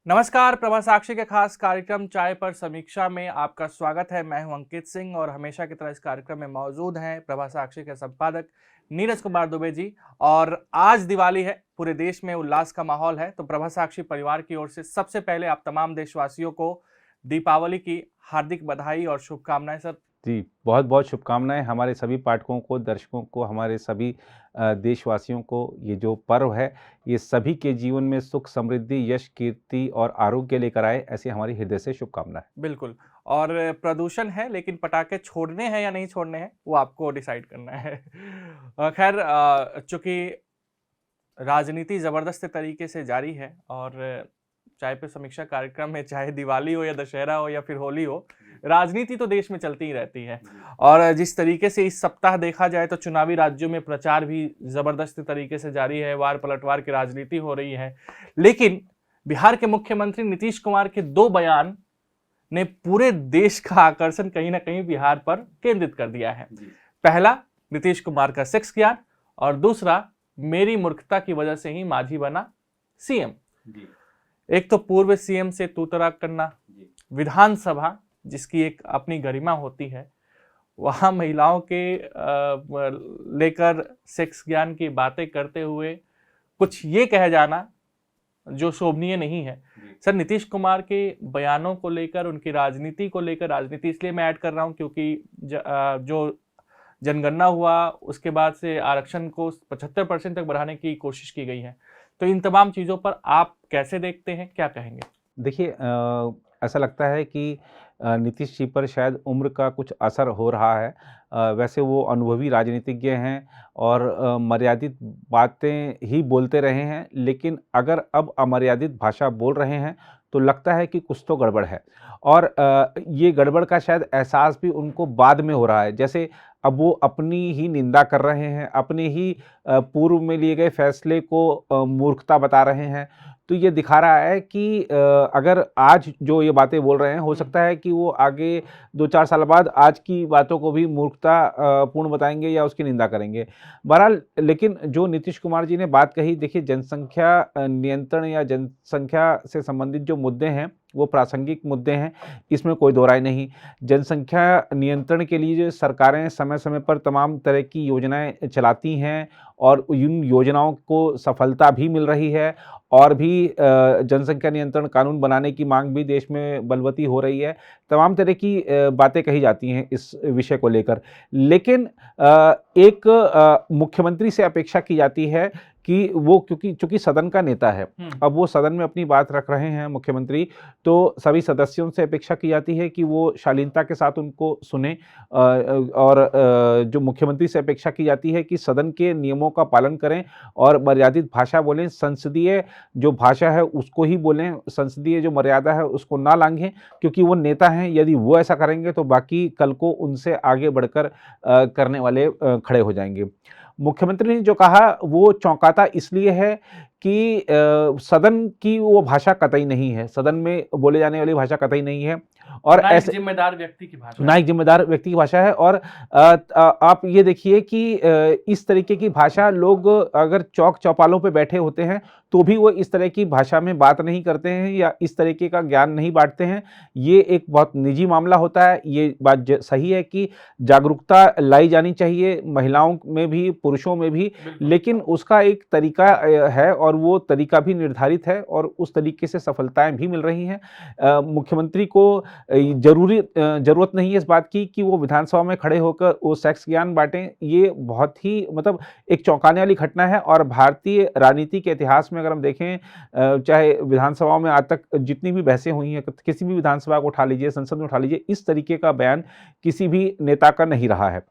नमस्कार, प्रभा साक्षी के खास कार्यक्रम चाय पर समीक्षा में आपका स्वागत है। मैं हूं अंकित सिंह और हमेशा की तरह इस कार्यक्रम में मौजूद हैं प्रभा साक्षी के संपादक नीरज कुमार दुबे जी। और आज दिवाली है, पूरे देश में उल्लास का माहौल है, तो प्रभा साक्षी परिवार की ओर से सबसे पहले आप तमाम देशवासियों को दीपावली की हार्दिक बधाई और शुभकामनाएं सर। जी, बहुत बहुत शुभकामनाएं हमारे सभी पाठकों को, दर्शकों को, हमारे सभी देशवासियों को। ये जो पर्व है ये सभी के जीवन में सुख, समृद्धि, यश, कीर्ति और आरोग्य लेकर आए, ऐसी हमारी हृदय से शुभकामनाएं। बिल्कुल। और प्रदूषण है, लेकिन पटाखे छोड़ने हैं या नहीं छोड़ने हैं वो आपको डिसाइड करना है। खैर, चूंकि राजनीति जबरदस्त तरीके से जारी है और चाय पे समीक्षा कार्यक्रम में चाहे दिवाली हो या दशहरा हो या फिर होली हो, राजनीति तो देश में चलती ही रहती है। और जिस तरीके से इस सप्ताह देखा जाए तो चुनावी राज्यों में प्रचार भी जबरदस्त तरीके से जारी है, वार पलटवार की राजनीति हो रही है। लेकिन बिहार के मुख्यमंत्री नीतीश कुमार के दो बयान ने पूरे देश का आकर्षण कहीं ना कहीं बिहार पर केंद्रित कर दिया है। पहला, नीतीश कुमार का सेक्स ज्ञान, और दूसरा, मेरी मूर्खता की वजह से ही मांझी बना सीएम। एक तो पूर्व सीएम से तू तड़ाक करना, विधानसभा जिसकी एक अपनी गरिमा होती है, वहां महिलाओं के लेकर सेक्स ज्ञान की बातें करते हुए कुछ ये कह जाना जो शोभनीय नहीं है। सर, नीतीश कुमार के बयानों को लेकर, उनकी राजनीति को लेकर, राजनीति इसलिए मैं ऐड कर रहा हूं क्योंकि जो जनगणना हुआ उसके बाद से आरक्षण को 75% तक बढ़ाने की कोशिश की गई है, तो इन तमाम चीज़ों पर आप कैसे देखते हैं, क्या कहेंगे? देखिए, ऐसा लगता है कि नीतीश जी पर शायद उम्र का कुछ असर हो रहा है। वैसे वो अनुभवी राजनीतिज्ञ हैं और मर्यादित बातें ही बोलते रहे हैं, लेकिन अगर अब अमर्यादित भाषा बोल रहे हैं तो लगता है कि कुछ तो गड़बड़ है। और ये गड़बड़ का शायद एहसास भी उनको बाद में हो रहा है। जैसे अब वो अपनी ही निंदा कर रहे हैं, अपने ही पूर्व में लिए गए फैसले को मूर्खता बता रहे हैं। तो ये दिखा रहा है कि अगर आज जो ये बातें बोल रहे हैं, हो सकता है कि वो आगे 2-4 साल बाद आज की बातों को भी मूर्खता पूर्ण बताएंगे या उसकी निंदा करेंगे। बहरहाल, लेकिन जो नीतीश कुमार जी ने बात कही, देखिए, जनसंख्या नियंत्रण या जनसंख्या से संबंधित जो मुद्दे हैं वो प्रासंगिक मुद्दे हैं, इसमें कोई दो राय नहीं। जनसंख्या नियंत्रण के लिए जो सरकारें समय समय पर तमाम तरह की योजनाएं चलाती हैं और इन योजनाओं को सफलता भी मिल रही है, और भी जनसंख्या नियंत्रण कानून बनाने की मांग भी देश में बलवती हो रही है। तमाम तरह की बातें कही जाती हैं इस विषय को लेकर, लेकिन एक मुख्यमंत्री से अपेक्षा की जाती है कि वो, क्योंकि चूंकि सदन का नेता है, अब वो सदन में अपनी बात रख रहे हैं मुख्यमंत्री, तो सभी सदस्यों से अपेक्षा की जाती है कि वो शालीनता के साथ उनको सुने। और जो मुख्यमंत्री से अपेक्षा की जाती है कि सदन के नियमों का पालन करें और मर्यादित भाषा बोलें, संसदीय जो भाषा है उसको ही बोलें, संसदीय जो मर्यादा है उसको ना लांघें, क्योंकि वो नेता हैं। यदि वो ऐसा करेंगे तो बाकी कल को उनसे आगे बढ़कर करने वाले खड़े हो जाएंगे। मुख्यमंत्री ने जो कहा वो चौंकाता इसलिए है कि सदन की वो भाषा कतई नहीं है, सदन में बोले जाने वाली भाषा कतई नहीं है, और ऐसे जिम्मेदार व्यक्ति की भाषा, ना एक जिम्मेदार व्यक्ति की भाषा है। और आप ये देखिए कि इस तरीके की भाषा लोग अगर चौक चौपालों पे बैठे होते हैं तो भी वो इस तरह की भाषा में बात नहीं करते हैं या इस तरीके का ज्ञान नहीं बांटते हैं। ये एक बहुत निजी मामला होता है। ये बात सही है कि जागरूकता लाई जानी चाहिए, महिलाओं में भी, पुरुषों में भी, लेकिन उसका एक तरीका है और वो तरीका भी निर्धारित है और उस तरीके से सफलताएं भी मिल रही हैं। मुख्यमंत्री को जरूरत नहीं है इस बात की कि वो विधानसभा में खड़े होकर वो सेक्स ज्ञान बांटें। ये बहुत ही मतलब एक चौंकाने वाली घटना है। और भारतीय राजनीति के इतिहास में अगर हम देखें, चाहे विधानसभा में आज तक जितनी भी बहसें हुई हैं, किसी भी विधानसभा को उठा लीजिए, संसद में उठा लीजिए, इस तरीके का बयान किसी भी नेता का नहीं रहा है।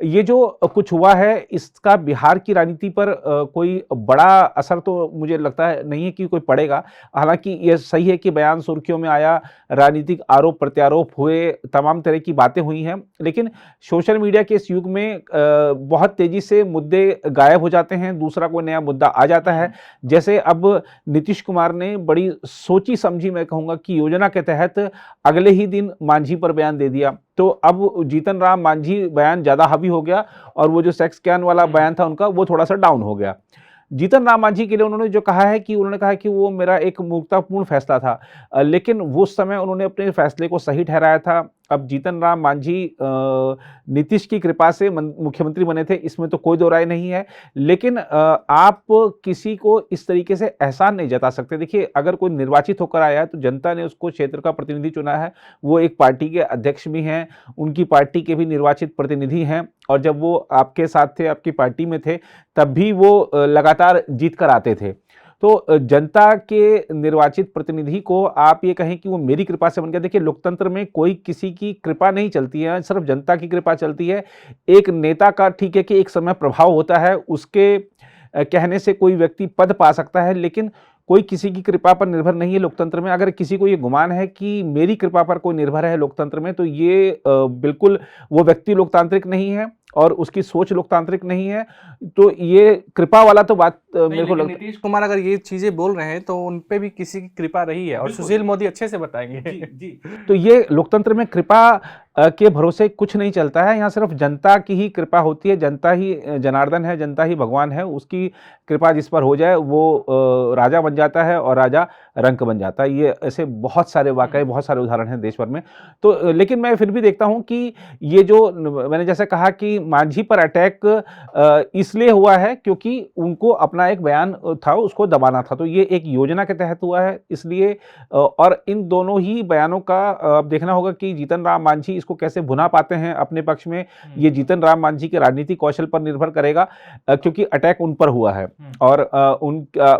ये जो कुछ हुआ है इसका बिहार की राजनीति पर कोई बड़ा असर तो मुझे लगता है नहीं है कि कोई पड़ेगा। हालांकि ये सही है कि बयान सुर्खियों में आया, राजनीतिक आरोप प्रत्यारोप हुए, तमाम तरह की बातें हुई हैं, लेकिन सोशल मीडिया के इस युग में बहुत तेजी से मुद्दे गायब हो जाते हैं, दूसरा कोई नया मुद्दा आ जाता है। जैसे अब नीतीश कुमार ने बड़ी सोची समझी, मैं कहूँगा कि योजना के तहत अगले ही दिन मांझी पर बयान दे दिया, तो अब जीतन राम मांझी बयान ज़्यादा हावी हो गया और वो जो सेक्स कैन वाला बयान था उनका वो थोड़ा सा डाउन हो गया। जीतन राम मांझी के लिए उन्होंने जो कहा है कि उन्होंने कहा कि वो मेरा एक मूर्खतापूर्ण फैसला था, लेकिन उस समय उन्होंने अपने फैसले को सही ठहराया था। अब जीतन राम मांझी नीतीश की कृपा से मुख्यमंत्री बने थे, इसमें तो कोई दो राय नहीं है, लेकिन आप किसी को इस तरीके से एहसान नहीं जता सकते। देखिए, अगर कोई निर्वाचित होकर आया है तो जनता ने उसको क्षेत्र का प्रतिनिधि चुना है, वो एक पार्टी के अध्यक्ष भी हैं, उनकी पार्टी के भी निर्वाचित प्रतिनिधि हैं, और जब वो आपके साथ थे, आपकी पार्टी में थे, तब भी वो लगातार जीत कर आते थे। तो जनता के निर्वाचित प्रतिनिधि को आप ये कहें कि वो मेरी कृपा से बन गया, देखिए लोकतंत्र में कोई किसी की कृपा नहीं चलती है, सिर्फ जनता की कृपा चलती है। एक नेता का ठीक है कि एक समय प्रभाव होता है, उसके कहने से कोई व्यक्ति पद पा सकता है, लेकिन कोई किसी की कृपा पर निर्भर नहीं है लोकतंत्र में। अगर किसी को ये गुमान है कि मेरी कृपा पर कोई निर्भर है लोकतंत्र में, तो ये बिल्कुल वो व्यक्ति लोकतांत्रिक नहीं है और उसकी सोच लोकतांत्रिक नहीं है। तो ये कृपा वाला तो बात मेरे को लगता है। नीतीश कुमार अगर ये चीजें बोल रहे हैं तो उन पे भी किसी की कृपा रही है, और सुशील मोदी अच्छे से बताएंगे। जी। तो ये लोकतंत्र में कृपा के भरोसे कुछ नहीं चलता है, यहाँ सिर्फ जनता की ही कृपा होती है। जनता ही जनार्दन है, जनता ही भगवान है, उसकी कृपा जिस पर हो जाए वो राजा बन जाता है और राजा रंक बन जाता है। ये ऐसे बहुत सारे वाकई, बहुत सारे उदाहरण हैं देश भर में। तो लेकिन मैं फिर भी देखता हूँ कि ये जो मैंने जैसे कहा कि मांझी पर अटैक इसलिए हुआ है क्योंकि उनको अपना एक बयान था, उसको दबाना था, तो ये एक योजना के तहत हुआ है, इसलिए और इन दोनों ही बयानों का अब देखना होगा कि जीतन राम मांझी इसको कैसे भुना पाते हैं अपने पक्ष में। ये जीतन राम मांझी के राजनीतिक कौशल पर निर्भर करेगा, क्योंकि अटैक उन पर हुआ है, और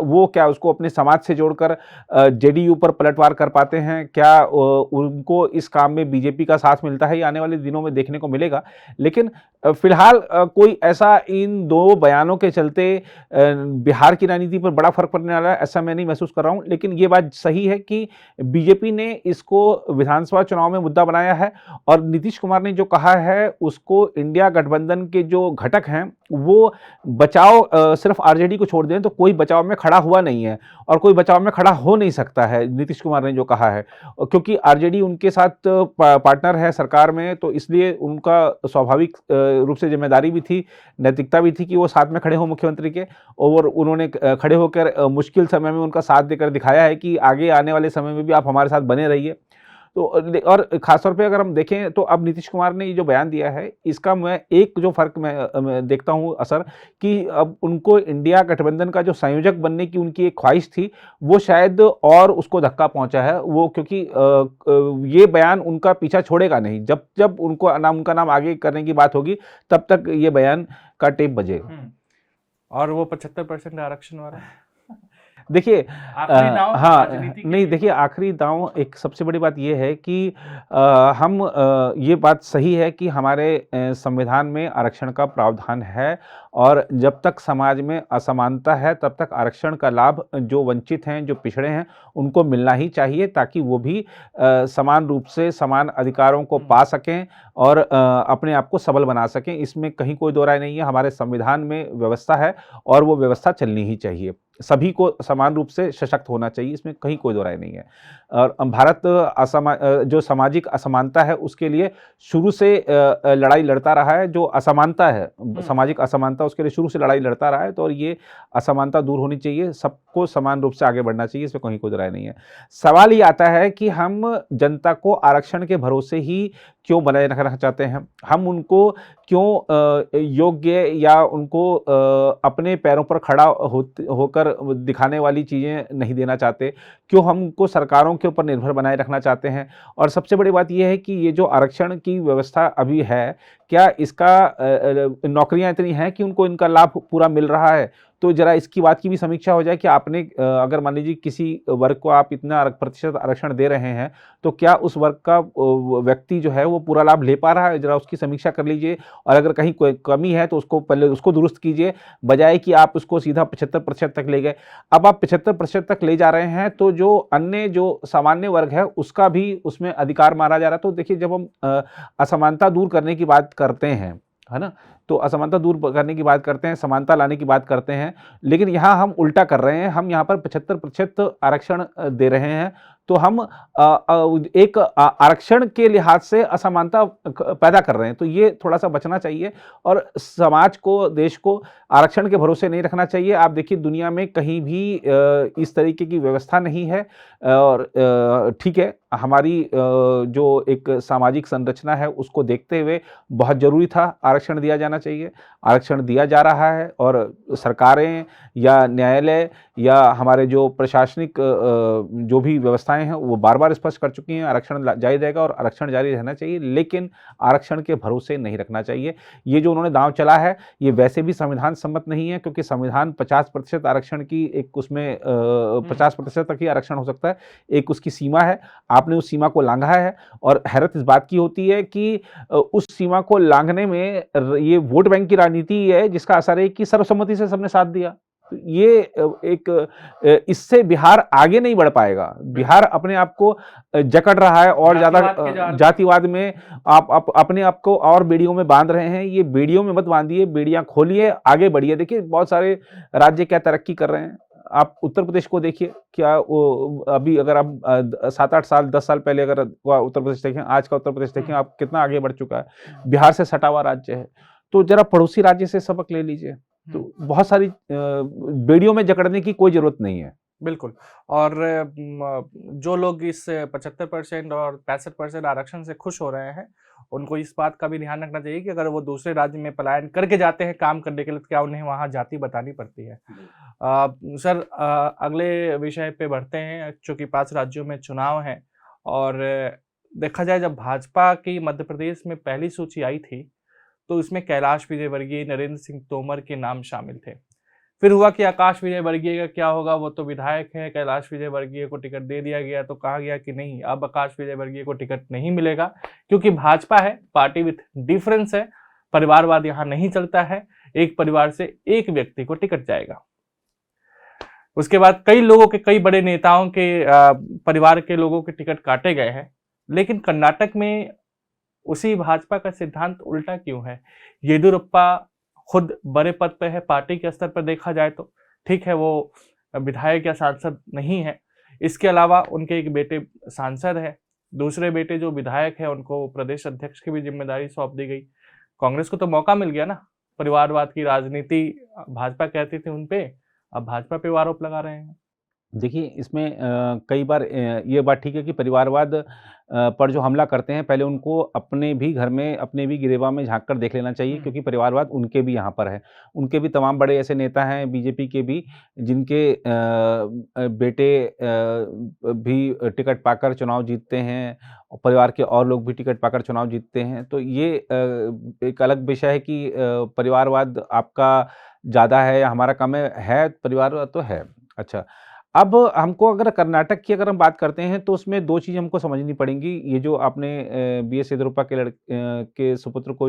वो क्या उसको अपने समाज से जोड़कर जेडीयू पर पलटवार कर पाते हैं, क्या उनको इस काम में बीजेपी का साथ मिलता है, ये आने वाले दिनों में देखने को मिलेगा। लेकिन फिलहाल कोई ऐसा इन दो बयानों के चलते बिहार की राजनीति पर बड़ा फर्क पड़ने वाला है ऐसा मैं नहीं महसूस कर रहा हूं। लेकिन ये बात सही है कि बीजेपी ने इसको विधानसभा चुनाव में मुद्दा बनाया है, और नीतीश कुमार ने जो कहा है उसको इंडिया गठबंधन के जो घटक हैं वो बचाव, सिर्फ आरजेडी को छोड़ दें तो कोई बचाव में खड़ा हुआ नहीं है, और कोई बचाव में खड़ा हो नहीं सकता है नीतीश कुमार ने जो कहा है, क्योंकि आरजेडी उनके साथ पार्टनर है सरकार में, तो इसलिए उनका स्वाभाविक रूप से जिम्मेदारी भी थी, नैतिकता भी थी कि वो साथ में खड़े हो मुख्यमंत्री के, और उन्होंने खड़े होकर मुश्किल समय में उनका साथ देकर दिखाया है कि आगे आने वाले समय में भी आप हमारे साथ बने रहिए। तो और खासतौर पे अगर हम देखें तो अब नीतीश कुमार ने ये जो बयान दिया है, इसका मैं एक जो फर्क मैं देखता हूँ असर, कि अब उनको इंडिया गठबंधन का जो संयोजक बनने की उनकी एक ख्वाहिश थी, वो शायद और उसको धक्का पहुंचा है वो, क्योंकि ये बयान उनका पीछा छोड़ेगा नहीं। जब जब उनका नाम आगे करने की बात होगी तब तक ये बयान का टेप बजेगा। और वो 75% आरक्षण वाला देखिए आखिरी दांव हाँ, राजनीति के नहीं लिए। देखिए आखिरी दांव, एक सबसे बड़ी बात ये है कि हम ये बात सही है कि हमारे संविधान में आरक्षण का प्रावधान है, और जब तक समाज में असमानता है तब तक आरक्षण का लाभ जो वंचित हैं, जो पिछड़े हैं, उनको मिलना ही चाहिए, ताकि वो भी समान रूप से समान अधिकारों को पा सकें और अपने आप को सबल बना सकें। इसमें कहीं कोई दो राय नहीं है, हमारे संविधान में व्यवस्था है और वो व्यवस्था चलनी ही चाहिए। सभी को समान रूप से सशक्त होना चाहिए, इसमें कहीं कोई दो राय नहीं है। और भारत जो सामाजिक असमानता है उसके लिए शुरू से लड़ाई लड़ता रहा है। जो असमानता है, सामाजिक असमानता, उसके लिए शुरू से लड़ाई लड़ता रहा है, तो और ये असमानता दूर होनी चाहिए, सबको समान रूप से आगे बढ़ना चाहिए, इसमें कहीं कोई दो राय नहीं है। सवाल ये आता है कि हम जनता को आरक्षण के भरोसे ही क्यों बनाए रखना चाहते हैं, हम उनको क्यों योग्य या उनको अपने पैरों पर खड़ा होकर दिखाने वाली चीज़ें नहीं देना चाहते, क्यों हमको सरकारों के ऊपर निर्भर बनाए रखना चाहते हैं। और सबसे बड़ी बात यह है कि ये जो आरक्षण की व्यवस्था अभी है, क्या इसका नौकरियां इतनी हैं कि उनको इनका लाभ पूरा मिल रहा है? तो जरा इसकी बात की भी समीक्षा हो जाए कि आपने अगर मान लीजिए किसी वर्ग को आप इतना प्रतिशत आरक्षण दे रहे हैं, तो क्या उस वर्ग का व्यक्ति जो है वो पूरा लाभ ले पा रहा है? जरा उसकी समीक्षा कर लीजिए, और अगर कहीं कोई कमी है तो उसको पहले उसको दुरुस्त कीजिए, बजाय कि आप उसको सीधा 75% तक ले गए। अब आप 75% तक ले जा रहे हैं तो जो अन्य जो सामान्य वर्ग है उसका भी उसमें अधिकार मारा जा रहा है। तो देखिए, जब हम असमानता दूर करने की बात करते हैं, है ना, तो असमानता दूर करने की बात करते हैं, समानता लाने की बात करते हैं, लेकिन यहाँ हम उल्टा कर रहे हैं, हम यहाँ पर 75% आरक्षण दे रहे हैं। तो हम एक आरक्षण के लिहाज से असमानता पैदा कर रहे हैं। तो ये थोड़ा सा बचना चाहिए और समाज को, देश को आरक्षण के भरोसे नहीं रखना चाहिए। आप देखिए दुनिया में कहीं भी इस तरीके की व्यवस्था नहीं है और ठीक है, हमारी जो एक सामाजिक संरचना है उसको देखते हुए बहुत ज़रूरी था आरक्षण दिया जाना चाहिए। आरक्षण दिया जा रहा है और सरकारें या न्यायालय या हमारे जो प्रशासनिक जो भी व्यवस्थाएं हैं वो बार-बार स्पष्ट कर चुकी हैं आरक्षण जारी रहेगा और आरक्षण जारी रहना चाहिए, लेकिन आरक्षण के भरोसे नहीं रखना चाहिए। ये जो उन्होंने दांव चला है ये वैसे भी संविधान सम्मत नहीं है, क्योंकि संविधान 50% आरक्षण की एक उसमें 50% तक ही आरक्षण हो सकता है, एक उसकी सीमा है। आपने उस सीमा को लांघा है और हैरत इस बात की होती है कि उस सीमा को लांघने में ये वोट बैंक की राजनीति है, जिसका असर है कि सर्वसम्मति से सबने साथ दिया। तो ये इससे बिहार आगे नहीं बढ़ पाएगा। बिहार अपने आप को जकड़ रहा है और ज़्यादा जातिवाद में आप अपने आप को और बेड़ियों में बांध रहे हैं। ये बेड़ियों में मत बांधिए, बेड़ियां खोलिए, आगे बढ़िए। देखिए बहुत सारे राज्य क्या तरक्की कर रहे हैं। आप उत्तर प्रदेश को देखिए, क्या वो अभी अगर आप 7-8 साल 10 साल पहले अगर उत्तर प्रदेश देखें, आज का उत्तर प्रदेश देखें, आप कितना आगे बढ़ चुका है। बिहार से सटा हुआ राज्य है, तो जरा पड़ोसी राज्य से सबक ले लीजिए। तो बहुत सारी बेड़ियों में जकड़ने की कोई जरूरत नहीं है। बिल्कुल। और जो लोग इस 75% और 65% आरक्षण से खुश हो रहे हैं, उनको इस बात का भी ध्यान रखना चाहिए कि अगर वो दूसरे राज्य में पलायन करके जाते हैं काम करने के लिए, तो क्या उन्हें वहाँ जाति बतानी पड़ती है। सर, अगले विषय पे बढ़ते हैं। चूंकि 5 राज्यों में चुनाव है और देखा जाए, जब भाजपा की मध्य प्रदेश में पहली सूची आई थी तो इसमें कैलाश विजयवर्गीय, नरेंद्र सिंह तोमर के नाम शामिल थे। फिर हुआ कि आकाश विजयवर्गीय का क्या होगा, वो तो विधायक हैं, कैलाश विजयवर्गीय को टिकट दे दिया गया, तो कहा गया कि नहीं, अब आकाश विजयवर्गीय को टिकट नहीं मिलेगा, क्योंकि भाजपा है, पार्टी विथ डिफरेंस है, परिवारवाद यहाँ नहीं चलता है, एक परिवार से एक व्यक्ति को टिकट जाएगा। उसके बाद कई लोगों के, कई बड़े नेताओं के परिवार के लोगों के टिकट काटे गए हैं, लेकिन कर्नाटक में उसी भाजपा का सिद्धांत उल्टा क्यों है? येदियुरप्पा खुद बड़े पद पे है, पार्टी के स्तर पर देखा जाए तो ठीक है, वो विधायक या सांसद नहीं है। इसके अलावा उनके एक बेटे सांसद है, दूसरे बेटे जो विधायक है उनको प्रदेश अध्यक्ष की भी जिम्मेदारी सौंप दी गई। कांग्रेस को तो मौका मिल गया ना, परिवारवाद की राजनीति भाजपा कहती थी उनपे, अब भाजपा पे आरोप लगा रहे हैं। देखिए इसमें कई बार ये बात ठीक है कि परिवारवाद पर जो हमला करते हैं, पहले उनको अपने भी घर में, अपने भी गिरेबान में झाँक कर देख लेना चाहिए, क्योंकि परिवारवाद उनके भी यहाँ पर है। उनके भी तमाम बड़े ऐसे नेता हैं बीजेपी के भी, जिनके बेटे भी टिकट पाकर चुनाव जीतते हैं और परिवार के और लोग भी टिकट पाकर चुनाव जीतते हैं। तो ये एक अलग विषय है कि परिवारवाद आपका ज़्यादा है या हमारा कम है, परिवारवाद तो है। अच्छा, अब हमको अगर कर्नाटक की अगर हम बात करते हैं तो उसमें 2 चीज़ हमको समझनी पड़ेंगी। ये जो आपने बीएस येदियुरप्पा के सुपुत्र को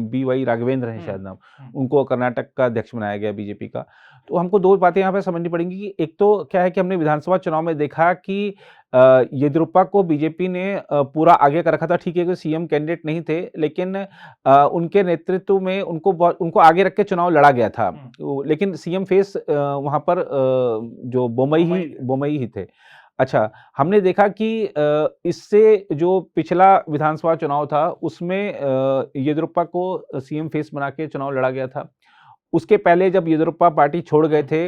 बीवाई राघवेंद्र हैं शायद नाम, उनको कर्नाटक का अध्यक्ष बनाया गया बीजेपी का। तो हमको 2 बातें यहाँ पे समझनी पड़ेंगी कि एक तो क्या है कि हमने विधानसभा चुनाव में देखा कि येदियुरप्पा को बीजेपी ने पूरा आगे कर रखा था। ठीक है कि सीएम कैंडिडेट नहीं थे, लेकिन उनके नेतृत्व में उनको आगे रख के चुनाव लड़ा गया था। लेकिन सीएम फेस वहाँ पर जो बोमई ही थे। अच्छा, हमने देखा कि इससे जो पिछला विधानसभा चुनाव था उसमें येदियुरप्पा को सीएम फेस बना के चुनाव लड़ा गया था। उसके पहले जब येदियुरप्पा पार्टी छोड़ गए थे,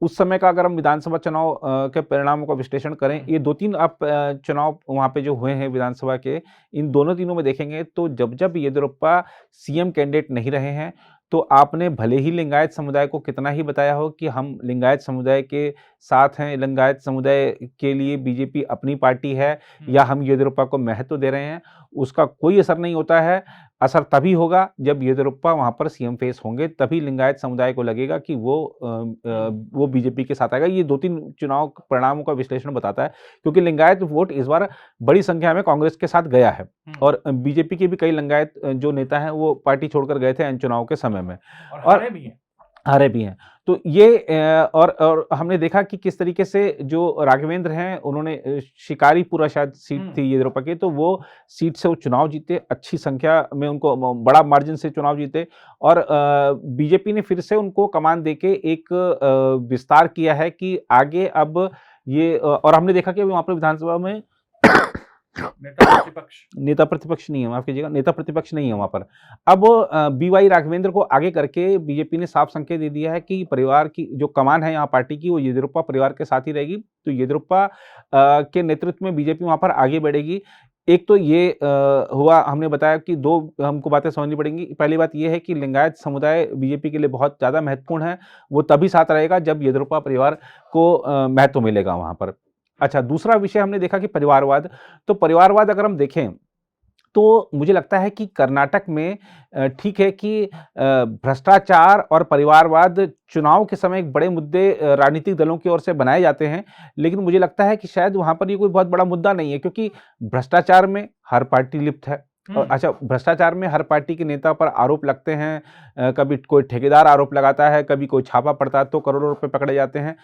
उस समय का अगर हम विधानसभा चुनाव के परिणामों का विश्लेषण करें, ये 2-3 आप चुनाव वहाँ पे जो हुए हैं विधानसभा के, इन तीनों में देखेंगे तो जब येदियुरप्पा सीएम कैंडिडेट नहीं रहे हैं, तो आपने भले ही लिंगायत समुदाय को कितना ही बताया हो कि हम लिंगायत समुदाय के साथ हैं, लिंगायत समुदाय के लिए बीजेपी अपनी पार्टी है, या हम येदियुरप्पा को महत्व दे रहे हैं, उसका कोई असर नहीं होता है। असर तभी होगा जब येदियुरप्पा वहाँ पर सीएम फेस होंगे, तभी लिंगायत समुदाय को लगेगा कि वो बीजेपी के साथ आएगा। ये 2-3 चुनाव परिणामों का विश्लेषण बताता है, क्योंकि लिंगायत वोट इस बार बड़ी संख्या में कांग्रेस के साथ गया है और बीजेपी के भी कई लिंगायत जो नेता हैं वो पार्टी छोड़कर गए थे इन चुनाव के समय में, और हारे भी हैं। तो ये और हमने देखा कि किस तरीके से जो राघवेंद्र हैं, उन्होंने शिकारीपुरा शायद सीट थी येदियुरप्पा की, तो वो सीट से वो चुनाव जीते, अच्छी संख्या में उनको बड़ा मार्जिन से चुनाव जीते, और बीजेपी ने फिर से उनको कमान देके एक विस्तार किया है कि आगे अब ये और हमने देखा कि अभी वहाँ पर विधानसभा में नेता प्रतिपक्ष नहीं है, माफ कीजिएगा, नेता प्रतिपक्ष नहीं है वहाँ पर। अब बीवाई राघवेंद्र को आगे करके बीजेपी ने साफ संकेत दे दिया है कि परिवार की जो कमान है यहाँ पार्टी की वो येदियुरप्पा परिवार के साथ ही रहेगी। तो येदियुरप्पा के नेतृत्व में बीजेपी वहाँ पर आगे बढ़ेगी। एक तो ये हुआ, हमने बताया कि दो हमको बातें समझनी पड़ेंगी। पहली बात ये है कि लिंगायत समुदाय बीजेपी के लिए बहुत ज़्यादा महत्वपूर्ण है, वो तभी साथ रहेगा जब येदियुरप्पा परिवार को महत्व मिलेगा वहाँ पर। अच्छा, दूसरा विषय हमने देखा कि परिवारवाद। तो परिवारवाद अगर हम देखें तो मुझे लगता है कि कर्नाटक में ठीक है कि भ्रष्टाचार और परिवारवाद चुनाव के समय एक बड़े मुद्दे राजनीतिक दलों की ओर से बनाए जाते हैं, लेकिन मुझे लगता है कि शायद वहाँ पर ये कोई बहुत बड़ा मुद्दा नहीं है, क्योंकि भ्रष्टाचार में हर पार्टी लिप्त है। अच्छा, भ्रष्टाचार में हर पार्टी के नेता पर आरोप लगते हैं, कभी कोई ठेकेदार आरोप लगाता है, कभी कोई छापा पड़ता है तो करोड़ों रुपए पकड़े जाते हैं।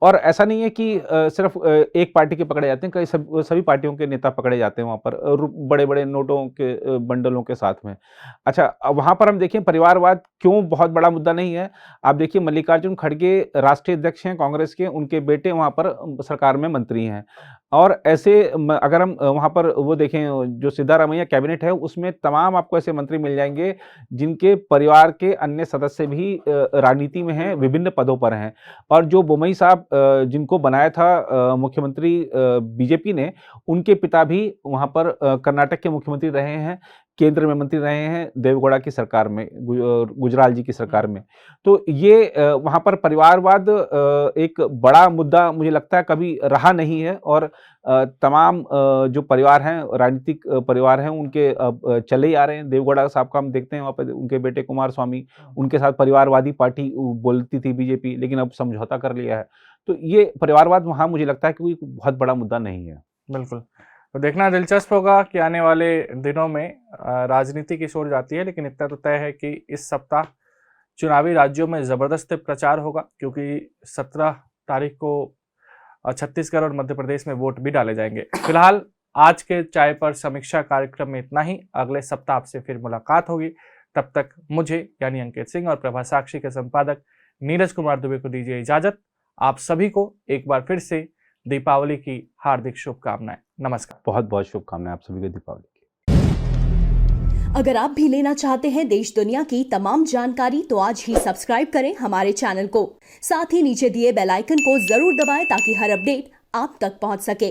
और ऐसा नहीं है कि सिर्फ एक पार्टी के पकड़े जाते हैं, कई सभी पार्टियों के नेता पकड़े जाते हैं वहाँ पर बड़े बड़े नोटों के बंडलों के साथ में। अच्छा, वहाँ पर हम देखें परिवारवाद क्यों बहुत बड़ा मुद्दा नहीं है। आप देखिए मल्लिकार्जुन खड़गे राष्ट्रीय अध्यक्ष हैं कांग्रेस के, उनके बेटे वहाँ पर सरकार में मंत्री हैं। और ऐसे अगर हम वहाँ पर वो देखें जो सिद्धारमैया कैबिनेट है उसमें तमाम आपको ऐसे मंत्री मिल जाएंगे जिनके परिवार के अन्य सदस्य भी राजनीति में हैं, विभिन्न पदों पर हैं। और जो बोमई साहब जिनको बनाया था मुख्यमंत्री बीजेपी ने, उनके पिता भी वहाँ पर कर्नाटक के मुख्यमंत्री रहे हैं, केंद्र में मंत्री रहे हैं देवेगौड़ा की सरकार में, गुजराल जी की सरकार में। तो ये वहाँ पर परिवारवाद एक बड़ा मुद्दा मुझे लगता है कभी रहा नहीं है। और तमाम जो परिवार हैं, राजनीतिक परिवार हैं, उनके अब चले ही आ रहे हैं। देवेगौड़ा साहब का हम देखते हैं वहाँ पर उनके बेटे कुमार स्वामी, उनके साथ परिवारवादी पार्टी बोलती थी बीजेपी, लेकिन अब समझौता कर लिया है। तो ये परिवारवाद वहाँ मुझे लगता है कि कोई बहुत बड़ा मुद्दा नहीं है। बिल्कुल, तो देखना दिलचस्प होगा कि आने वाले दिनों में राजनीति किस ओर जाती है, लेकिन इतना तो तय है कि इस सप्ताह चुनावी राज्यों में ज़बरदस्त प्रचार होगा, क्योंकि 17 तारीख को छत्तीसगढ़ और मध्य प्रदेश में वोट भी डाले जाएंगे। फिलहाल आज के चाय पर समीक्षा कार्यक्रम में इतना ही। अगले सप्ताह आपसे फिर मुलाकात होगी। तब तक मुझे यानी अंकित सिंह और प्रभा साक्षी के संपादक नीरज कुमार दुबे को दीजिए इजाजत। आप सभी को एक बार फिर से दीपावली की हार्दिक शुभकामनाएं। नमस्कार। बहुत बहुत शुभकामनाएं आप सभी को दीपावली की। अगर आप भी लेना चाहते हैं देश दुनिया की तमाम जानकारी तो आज ही सब्सक्राइब करें हमारे चैनल को। साथ ही नीचे दिए बेल आइकन को जरूर दबाएं ताकि हर अपडेट आप तक पहुंच सके।